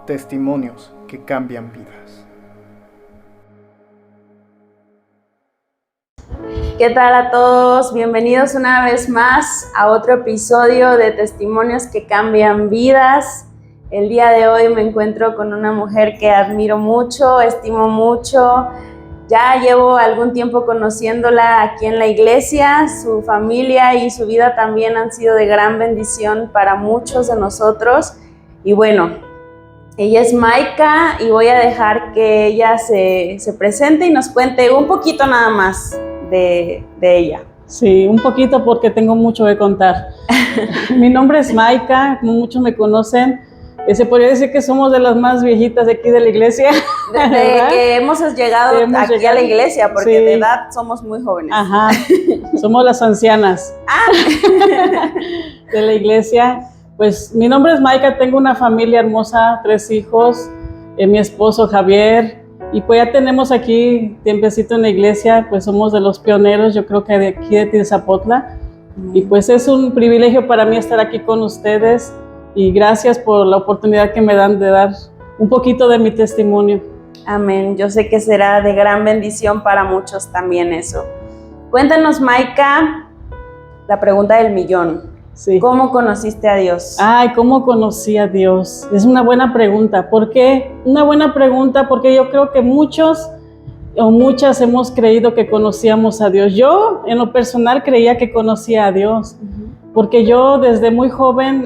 testimonios que cambian vidas. ¿Qué tal a todos? Bienvenidos una vez más a otro episodio de Testimonios que cambian vidas. El día de hoy me encuentro con una mujer que admiro mucho, estimo mucho. Ya llevo algún tiempo conociéndola aquí en la iglesia. Su familia y su vida también han sido de gran bendición para muchos de nosotros. Y bueno, ella es Maika y voy a dejar que ella se presente y nos cuente un poquito nada más de ella. Sí, un poquito porque tengo mucho que contar. Mi nombre es Maika, como muchos me conocen. Se podría decir que somos de las más viejitas de aquí de la iglesia. Desde que hemos llegado aquí a la iglesia, porque sí, de edad somos muy jóvenes. Ajá, somos las ancianas de la iglesia. Pues mi nombre es Maika, tengo una familia hermosa, 3 hijos, mi esposo Javier. Y pues ya tenemos aquí tiempecito en la iglesia, pues somos de los pioneros, yo creo que de aquí de Tizapotla. Y pues es un privilegio para mí estar aquí con ustedes y gracias por la oportunidad que me dan de dar un poquito de mi testimonio. Amén, yo sé que será de gran bendición para muchos también eso. Cuéntanos, Maika, la pregunta del millón. Sí. ¿Cómo conociste a Dios? Ay, ¿cómo conocí a Dios? Es una buena pregunta. ¿Por qué? Una buena pregunta porque yo creo que muchos o muchas hemos creído que conocíamos a Dios. Yo, en lo personal, creía que conocía a Dios, porque yo desde muy joven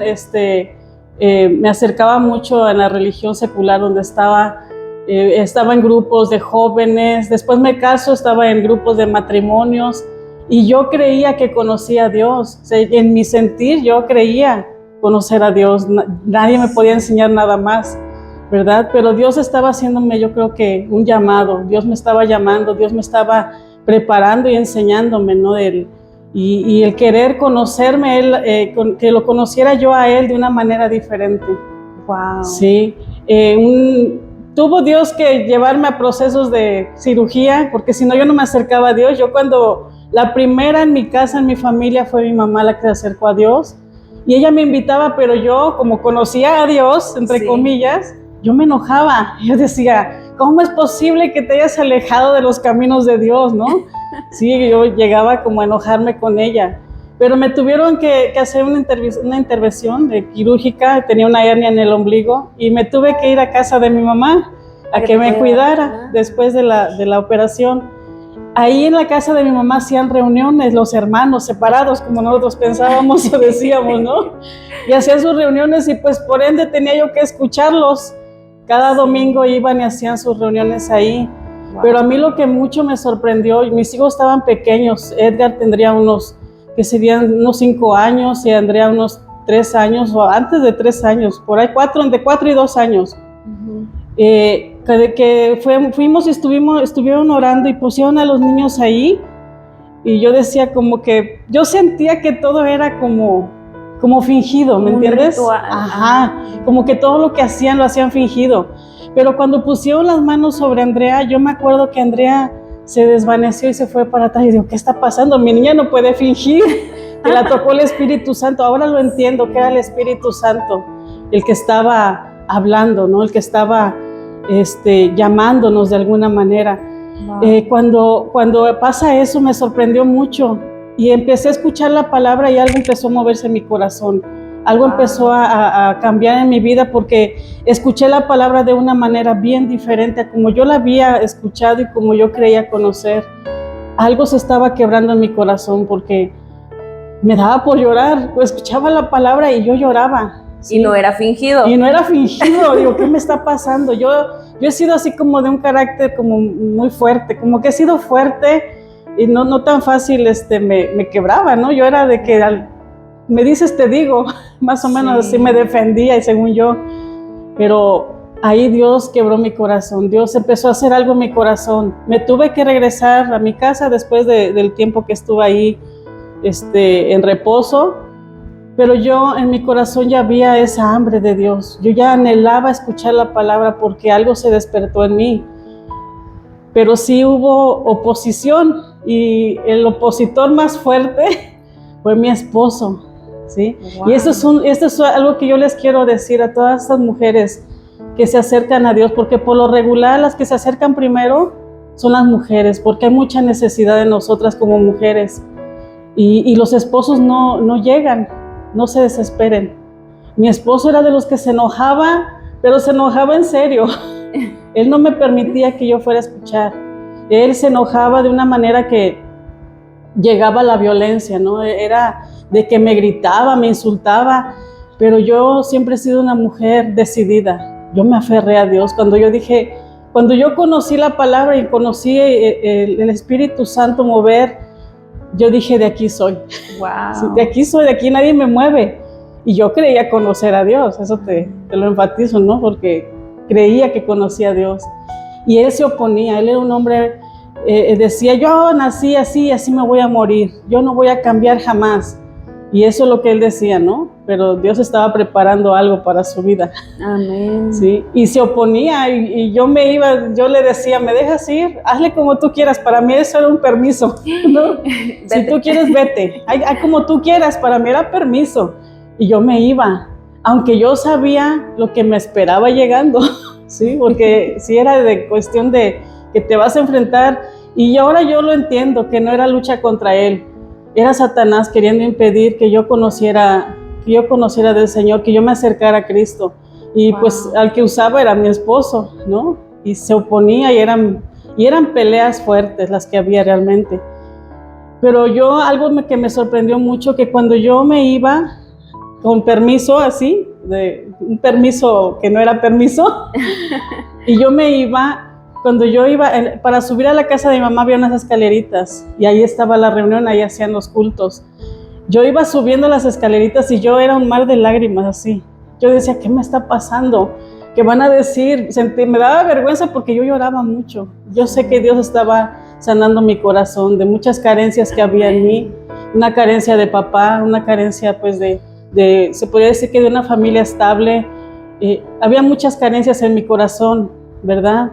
me acercaba mucho a la religión secular donde estaba en grupos de jóvenes, después me caso, estaba en grupos de matrimonios, y yo creía que conocía a Dios. O sea, en mi sentir yo creía conocer a Dios, nadie me podía enseñar nada más, ¿verdad? Pero Dios estaba haciéndome, yo creo que un llamado, Dios me estaba llamando, Dios me estaba preparando y enseñándome, ¿no? Y el querer conocerme, que lo conociera yo a Él de una manera diferente. Wow. Sí, tuvo Dios que llevarme a procesos de cirugía, porque si no yo no me acercaba a Dios. La primera en mi casa, en mi familia, fue mi mamá la que se acercó a Dios. Y ella me invitaba, pero yo, como conocía a Dios, entre comillas, yo me enojaba. Yo decía, ¿cómo es posible que te hayas alejado de los caminos de Dios, no? Sí, yo llegaba como a enojarme con ella. Pero me tuvieron que hacer una intervención quirúrgica, tenía una hernia en el ombligo, y me tuve que ir a casa de mi mamá a que me cuidara después de la operación. Ahí en la casa de mi mamá hacían reuniones los hermanos separados, como nosotros pensábamos o decíamos, ¿no? Y hacían sus reuniones y pues por ende tenía yo que escucharlos. Cada domingo iban y hacían sus reuniones ahí. Wow. Pero a mí lo que mucho me sorprendió, mis hijos estaban pequeños, Edgar tendría unos 5 años y Andrea unos 3 años, o antes de 3 años, por ahí de 4 y 2 años. Fuimos y estuvieron orando y pusieron a los niños ahí, y yo decía como que, yo sentía que todo era como fingido, ¿me entiendes? Ritual. Ajá, como que todo lo que hacían lo hacían fingido. Pero cuando pusieron las manos sobre Andrea, yo me acuerdo que Andrea se desvaneció y se fue para atrás. Y digo, ¿qué está pasando? Mi niña no puede fingir. Que la tocó el Espíritu Santo. Ahora lo entiendo, que era el Espíritu Santo el que estaba hablando, ¿no? El que estaba llamándonos de alguna manera. Wow. Cuando pasa eso me sorprendió mucho y empecé a escuchar la palabra y algo empezó a moverse en mi corazón. Algo empezó a cambiar en mi vida porque escuché la palabra de una manera bien diferente a como yo la había escuchado y como yo creía conocer. Algo se estaba quebrando en mi corazón porque me daba por llorar. Escuchaba la palabra y yo lloraba. ¿Sí? Y no era fingido. Y no era fingido. Digo, ¿qué me está pasando? Yo he sido así como de un carácter como muy fuerte, como que he sido fuerte y no tan fácil me quebraba, ¿no? Yo era de que me dices te digo, más o menos así me defendía y según yo, pero ahí Dios quebró mi corazón, Dios empezó a hacer algo en mi corazón. Me tuve que regresar a mi casa después del tiempo que estuve ahí en reposo. Pero yo en mi corazón ya había esa hambre de Dios. Yo ya anhelaba escuchar la palabra porque algo se despertó en mí. Pero sí hubo oposición y el opositor más fuerte fue mi esposo, ¿sí? Wow. Y esto es algo que yo les quiero decir a todas estas mujeres que se acercan a Dios, porque por lo regular las que se acercan primero son las mujeres, porque hay mucha necesidad de nosotras como mujeres, y los esposos no llegan, no se desesperen. Mi esposo era de los que se enojaba, pero se enojaba en serio. Él no me permitía que yo fuera a escuchar. Él se enojaba de una manera que llegaba a la violencia, ¿no? Era de que me gritaba, me insultaba, pero yo siempre he sido una mujer decidida. Yo me aferré a Dios. Cuando yo conocí la palabra y conocí el Espíritu Santo mover, yo dije, de aquí soy. Wow. De aquí soy, de aquí nadie me mueve. Y yo creía conocer a Dios, eso te lo enfatizo, ¿no? Porque creía que conocía a Dios. Y él se oponía, él era un hombre, decía, yo nací así, así me voy a morir, yo no voy a cambiar jamás. Y eso es lo que él decía, ¿no? Pero Dios estaba preparando algo para su vida. Amén. Sí, y se oponía y yo le decía, ¿me dejas ir? Hazle como tú quieras, para mí eso era un permiso, ¿no? Si tú quieres, vete, haz como tú quieras, para mí era permiso. Y yo me iba, aunque yo sabía lo que me esperaba llegando, ¿sí? Porque sí era de cuestión de que te vas a enfrentar, y ahora yo lo entiendo, que no era lucha contra él, era Satanás queriendo impedir que yo conociera del Señor, que yo me acercara a Cristo. Y wow, pues al que usaba era mi esposo, ¿no? Y se oponía y eran peleas fuertes las que había realmente. Pero algo que me sorprendió mucho, que cuando yo me iba, con permiso así, un permiso que no era permiso, y yo me iba, cuando yo iba, para subir a la casa de mi mamá había unas escaleritas, y ahí estaba la reunión, ahí hacían los cultos. Yo iba subiendo las escaleritas y yo era un mar de lágrimas así. Yo decía, ¿qué me está pasando? ¿Qué van a decir? Me daba vergüenza porque yo lloraba mucho. Yo sé que Dios estaba sanando mi corazón de muchas carencias que había en mí, una carencia de papá, una carencia pues se podría decir que de una familia estable. Había muchas carencias en mi corazón, ¿verdad?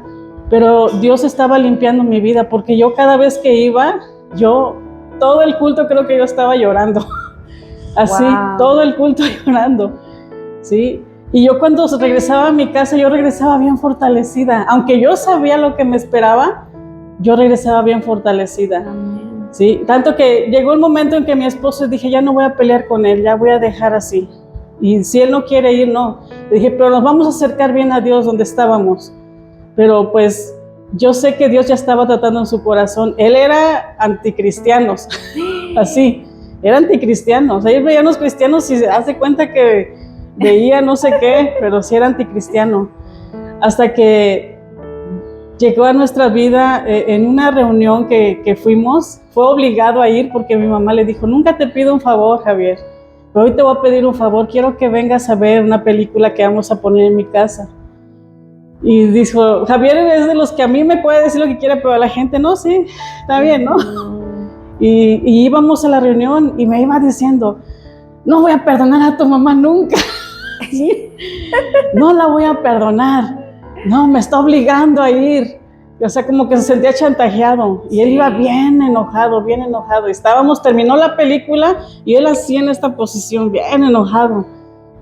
Pero Dios estaba limpiando mi vida, porque yo cada vez que iba, todo el culto creo que yo estaba llorando, así, wow, todo el culto llorando, ¿sí? Y yo cuando regresaba a mi casa, yo regresaba bien fortalecida, aunque yo sabía lo que me esperaba, yo regresaba bien fortalecida. Amén. Sí, tanto que llegó el momento en que mi esposo dije, ya no voy a pelear con él, ya voy a dejar así. Y si él no quiere ir, no. Le dije, pero nos vamos a acercar bien a Dios donde estábamos. Pero pues yo sé que Dios ya estaba tratando en su corazón. Él era anticristianos, así, era anticristianos. Ellos veían los cristianos y se hace cuenta que veía no sé qué, pero sí era anticristiano. Hasta que llegó a nuestra vida en una reunión que fuimos, fue obligado a ir porque mi mamá le dijo, nunca te pido un favor, Javier, pero hoy te voy a pedir un favor, quiero que vengas a ver una película que vamos a poner en mi casa. Y dijo, Javier es de los que a mí me puede decir lo que quiera, pero a la gente no, sí, está bien, ¿no? Y íbamos a la reunión y me iba diciendo, no voy a perdonar a tu mamá nunca, ¿sí? No la voy a perdonar, no, me está obligando a ir. O sea, como que se sentía chantajeado, y él iba bien enojado, bien enojado. Terminó la película y él así en esta posición, bien enojado.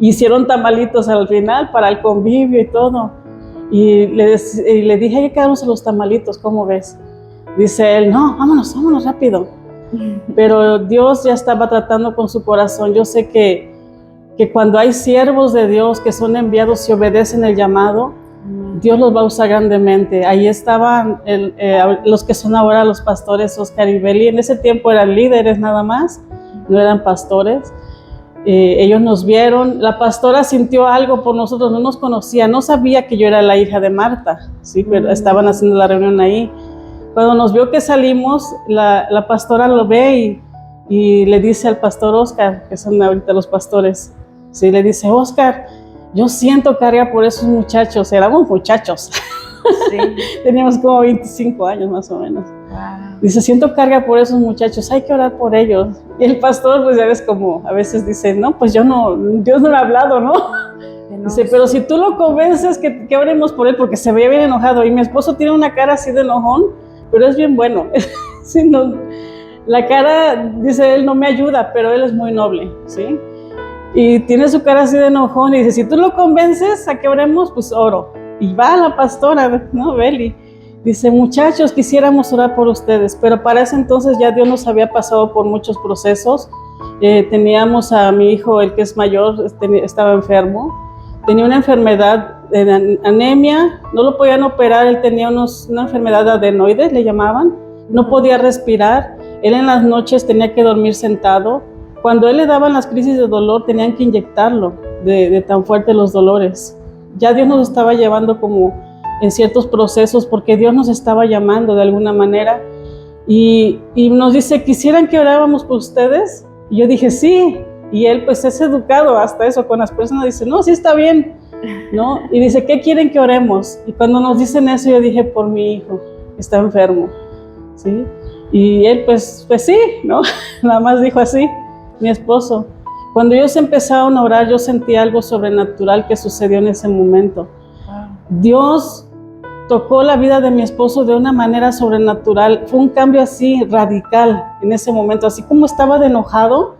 Hicieron tamalitos al final para el convivio y todo. Y le dije, hay que quedarnos a los tamalitos, ¿cómo ves? Dice él, no, vámonos rápido. Pero Dios ya estaba tratando con su corazón. Yo sé que cuando hay siervos de Dios que son enviados y obedecen el llamado, Dios los va a usar grandemente. Ahí estaban los que son ahora los pastores Oscar y Beli. En ese tiempo eran líderes nada más, no eran pastores. Ellos nos vieron, la pastora sintió algo por nosotros, no nos conocía, no sabía que yo era la hija de Marta, ¿sí? Pero estaban haciendo la reunión ahí. Cuando nos vio que salimos, la pastora lo ve y le dice al pastor Oscar, que son ahorita los pastores, ¿sí? Le dice, Oscar, yo siento carga por esos muchachos, éramos muchachos, sí. Teníamos como 25 años más o menos. Wow. Dice, siento carga por esos muchachos, hay que orar por ellos. Y el pastor, pues ya ves como a veces dice, no, pues Dios no me ha hablado, ¿no? Dice, pero si tú lo convences que oremos por él, porque se veía bien enojado. Y mi esposo tiene una cara así de enojón, pero es bien bueno. Sí, no, la cara, dice él, no me ayuda, pero él es muy noble, ¿sí? Y tiene su cara así de enojón y dice, si tú lo convences a que oremos, pues oro. Y va la pastora, ¿no? Beli. Dice, muchachos, quisiéramos orar por ustedes, pero para ese entonces ya Dios nos había pasado por muchos procesos. Teníamos a mi hijo, el que es mayor, estaba enfermo, tenía una enfermedad de anemia, no lo podían operar, él tenía una enfermedad de adenoides, le llamaban, no podía respirar, él en las noches tenía que dormir sentado. Cuando él le daban las crisis de dolor, tenían que inyectarlo de tan fuertes los dolores. Ya Dios nos estaba llevando como en ciertos procesos, porque Dios nos estaba llamando de alguna manera, y nos dice, ¿quisieran que oráramos por ustedes? Y yo dije, sí, y él pues es educado hasta eso con las personas, dice, no, sí está bien, ¿no? Y dice, ¿qué quieren que oremos? Y cuando nos dicen eso, yo dije, por mi hijo, está enfermo, ¿sí? Y él pues sí, ¿no? Nada más dijo así, mi esposo. Cuando ellos empezaron a orar, yo sentí algo sobrenatural que sucedió en ese momento. Dios tocó la vida de mi esposo de una manera sobrenatural. Fue un cambio así radical en ese momento. Así como estaba de enojado,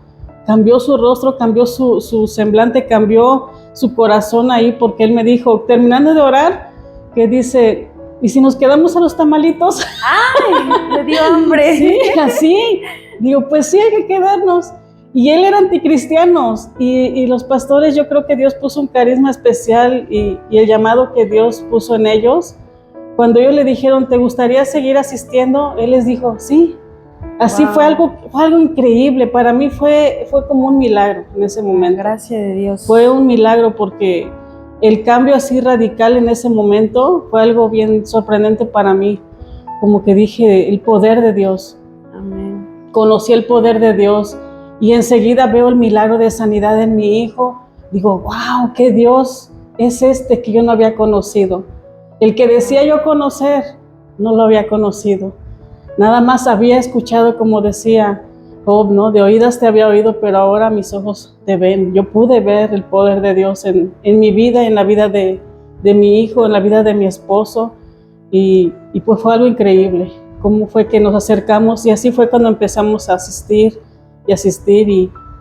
cambió su rostro, cambió su semblante, cambió su corazón ahí, porque él me dijo, terminando de orar, que dice, ¿y si nos quedamos a los tamalitos? ¡Ay! Le dio hambre. Sí, así. Digo, pues sí, hay que quedarnos. Y él era anticristiano, y los pastores, yo creo que Dios puso un carisma especial y el llamado que Dios puso en ellos. Cuando ellos le dijeron, ¿te gustaría seguir asistiendo? Él les dijo, sí. Así wow. Fue algo increíble. Para mí fue como un milagro en ese momento. Gracias de Dios. Fue un milagro porque el cambio así radical en ese momento fue algo bien sorprendente para mí. Como que dije, el poder de Dios. Amén. Conocí el poder de Dios. Y enseguida veo el milagro de sanidad en mi hijo. Digo, wow, qué Dios es este que yo no había conocido. El que decía yo conocer, no lo había conocido. Nada más había escuchado, como decía Job, ¿no? De oídas te había oído, pero ahora mis ojos te ven. Yo pude ver el poder de Dios en mi vida, en la vida de mi hijo, en la vida de mi esposo. Y pues fue algo increíble. Cómo fue que nos acercamos, y así fue cuando empezamos a asistir.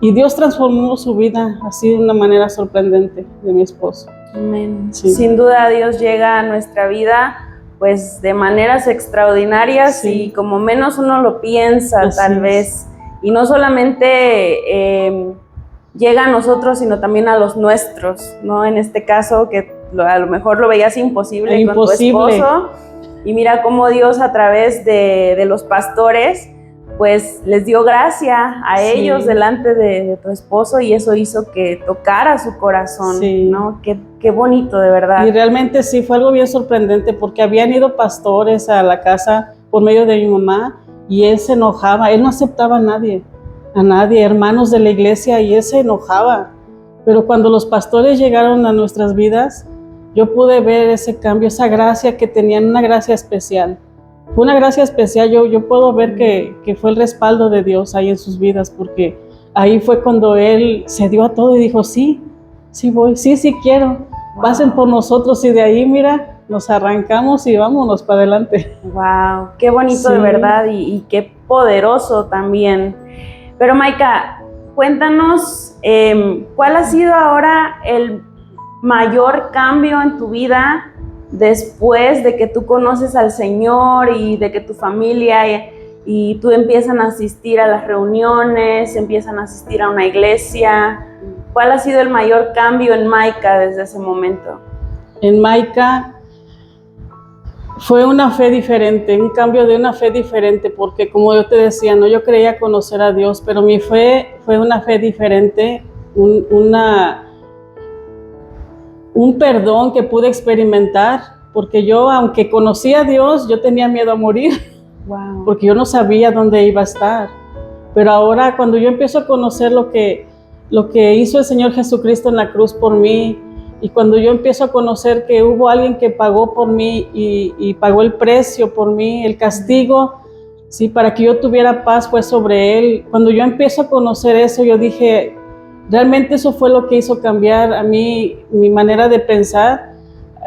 Y Dios transformó su vida así de una manera sorprendente de mi esposo. Amén. Sí. Sin duda Dios llega a nuestra vida pues de maneras extraordinarias, sí. Y como menos uno lo piensa, así tal vez. Y no solamente llega a nosotros, sino también a los nuestros, ¿no? En este caso que a lo mejor lo veías imposible con tu esposo. Y mira cómo Dios a través de los pastores pues les dio gracia a ellos delante de tu esposo, y eso hizo que tocara su corazón, ¿no? Qué bonito, de verdad. Y realmente sí, fue algo bien sorprendente, porque habían ido pastores a la casa por medio de mi mamá, y él se enojaba, él no aceptaba a nadie, hermanos de la iglesia, y él se enojaba. Pero cuando los pastores llegaron a nuestras vidas, yo pude ver ese cambio, esa gracia que tenían, una gracia especial. Fue una gracia especial. Yo puedo ver que fue el respaldo de Dios ahí en sus vidas, porque ahí fue cuando él se dio a todo y dijo, sí voy, sí quiero, pasen por nosotros, y de ahí, mira, nos arrancamos y vámonos para adelante. Wow, qué bonito, de verdad, y qué poderoso también. Pero Maika, cuéntanos, ¿cuál ha sido ahora el mayor cambio en tu vida después de que tú conoces al Señor y de que tu familia y tú empiezan a asistir a las reuniones, empiezan a asistir a una iglesia? ¿Cuál ha sido el mayor cambio en Maika desde ese momento? En Maika fue una fe diferente, un cambio de una fe diferente, porque como yo te decía, no, yo creía conocer a Dios, pero mi fe fue una fe diferente, un perdón que pude experimentar, porque yo, aunque conocía a Dios, yo tenía miedo a morir, porque yo no sabía dónde iba a estar. Pero ahora, cuando yo empiezo a conocer lo que hizo el Señor Jesucristo en la cruz por mí, y cuando yo empiezo a conocer que hubo alguien que pagó por mí y pagó el precio por mí, el castigo, sí, para que yo tuviera paz fue sobre Él. Cuando yo empiezo a conocer eso, yo dije, realmente eso fue lo que hizo cambiar a mí mi manera de pensar,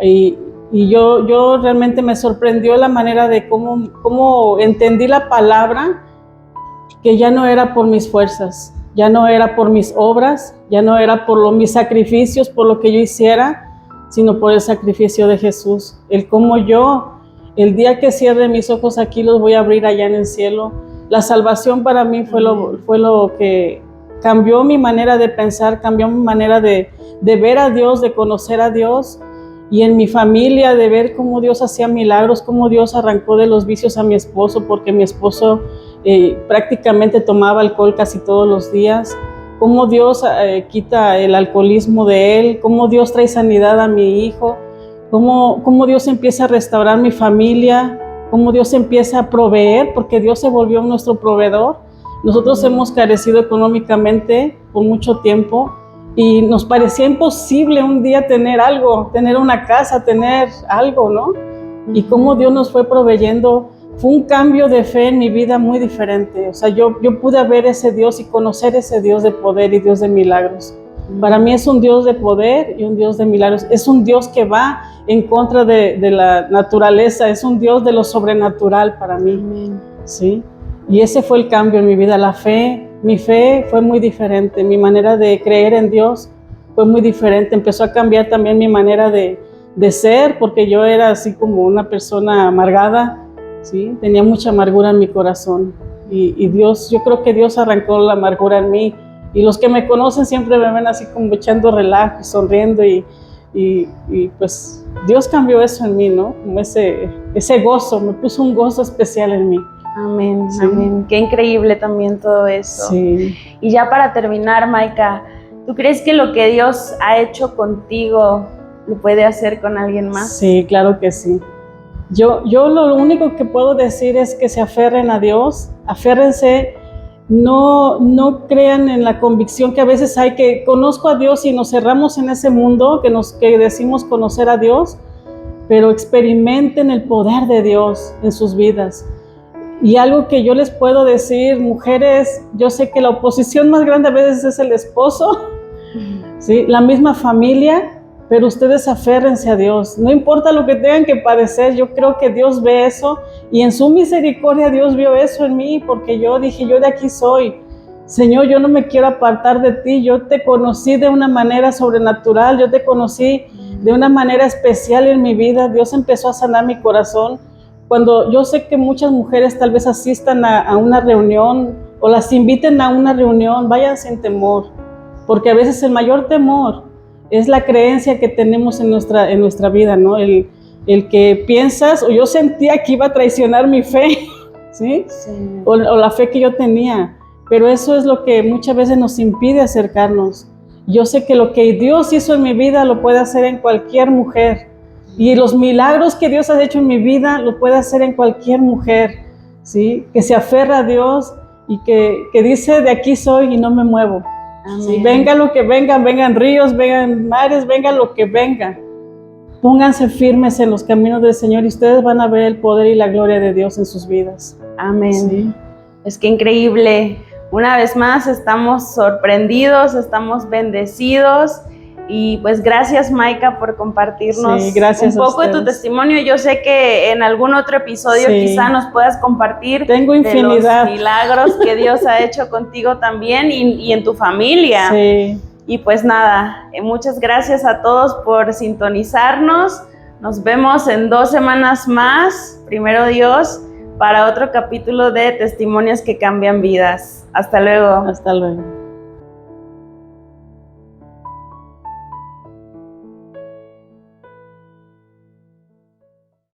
y yo realmente me sorprendió la manera de cómo entendí la palabra, que ya no era por mis fuerzas, Ya no era por mis obras, ya no era por mis sacrificios, por lo que yo hiciera, sino por el sacrificio de Jesús. El cómo yo, el día que cierre mis ojos aquí, los voy a abrir allá en el cielo. La salvación para mí fue lo que cambió mi manera de pensar, cambió mi manera de ver a Dios, de conocer a Dios. Y en mi familia, de ver cómo Dios hacía milagros, cómo Dios arrancó de los vicios a mi esposo, porque mi esposo prácticamente tomaba alcohol casi todos los días, cómo Dios quita el alcoholismo de él, cómo Dios trae sanidad a mi hijo, cómo Dios empieza a restaurar mi familia, cómo Dios empieza a proveer, porque Dios se volvió nuestro proveedor. Nosotros hemos carecido económicamente por mucho tiempo, y nos parecía imposible un día tener algo, tener una casa, tener algo, ¿no? Y cómo Dios nos fue proveyendo. Fue un cambio de fe en mi vida muy diferente. O sea, yo pude ver ese Dios y conocer ese Dios de poder y Dios de milagros. Para mí es un Dios de poder y un Dios de milagros. Es un Dios que va en contra de la naturaleza. Es un Dios de lo sobrenatural para mí. ¿Sí? Y ese fue el cambio en mi vida, la fe. Mi fe fue muy diferente, mi manera de creer en Dios fue muy diferente. Empezó a cambiar también mi manera de ser, porque yo era así como una persona amargada, ¿sí? Tenía mucha amargura en mi corazón. Y Dios, yo creo que Dios arrancó la amargura en mí. Y los que me conocen siempre me ven así como echando relajo y sonriendo. Y pues Dios cambió eso en mí, ¿no? Como ese gozo, me puso un gozo especial en mí. Amén, Sí. amén. Qué increíble también todo eso. Sí. Y ya para terminar, Maika, ¿tú crees que lo que Dios ha hecho contigo lo puede hacer con alguien más? Sí, claro que sí. Yo lo único que puedo decir es que se aferren a Dios, aférrense, no crean en la convicción que a veces hay, que conozco a Dios y nos cerramos en ese mundo, que decimos conocer a Dios, pero experimenten el poder de Dios en sus vidas. Y algo que yo les puedo decir, mujeres, yo sé que la oposición más grande a veces es el esposo, ¿sí? La misma familia, pero ustedes aférrense a Dios. No importa lo que tengan que padecer, yo creo que Dios ve eso, y en su misericordia Dios vio eso en mí, porque yo dije, yo de aquí soy. Señor, yo no me quiero apartar de ti, yo te conocí de una manera sobrenatural, yo te conocí de una manera especial en mi vida. Dios empezó a sanar mi corazón. Cuando yo sé que muchas mujeres tal vez asistan a una reunión o las inviten a una reunión, vayan sin temor, porque a veces el mayor temor es la creencia que tenemos en nuestra vida, ¿no? El que piensas, o yo sentía que iba a traicionar mi fe, ¿sí? Sí. O la fe que yo tenía, pero eso es lo que muchas veces nos impide acercarnos. Yo sé que lo que Dios hizo en mi vida lo puede hacer en cualquier mujer. Y los milagros que Dios ha hecho en mi vida lo puede hacer en cualquier mujer, ¿sí? Que se aferra a Dios y que dice, de aquí soy y no me muevo. ¿Sí? Venga lo que venga, vengan ríos, vengan mares, venga lo que venga. Pónganse firmes en los caminos del Señor y ustedes van a ver el poder y la gloria de Dios en sus vidas. Amén. ¿Sí? Es que increíble. Una vez más estamos sorprendidos, estamos bendecidos. Y pues gracias, Maika, por compartirnos un poco de tu testimonio. Yo sé que en algún otro episodio quizá nos puedas compartir Tengo infinidad de los milagros que Dios ha hecho contigo también y en tu familia. Sí. Y pues nada, muchas gracias a todos por sintonizarnos. Nos vemos en 2 semanas más, primero Dios, para otro capítulo de Testimonios que Cambian Vidas. Hasta luego. Hasta luego.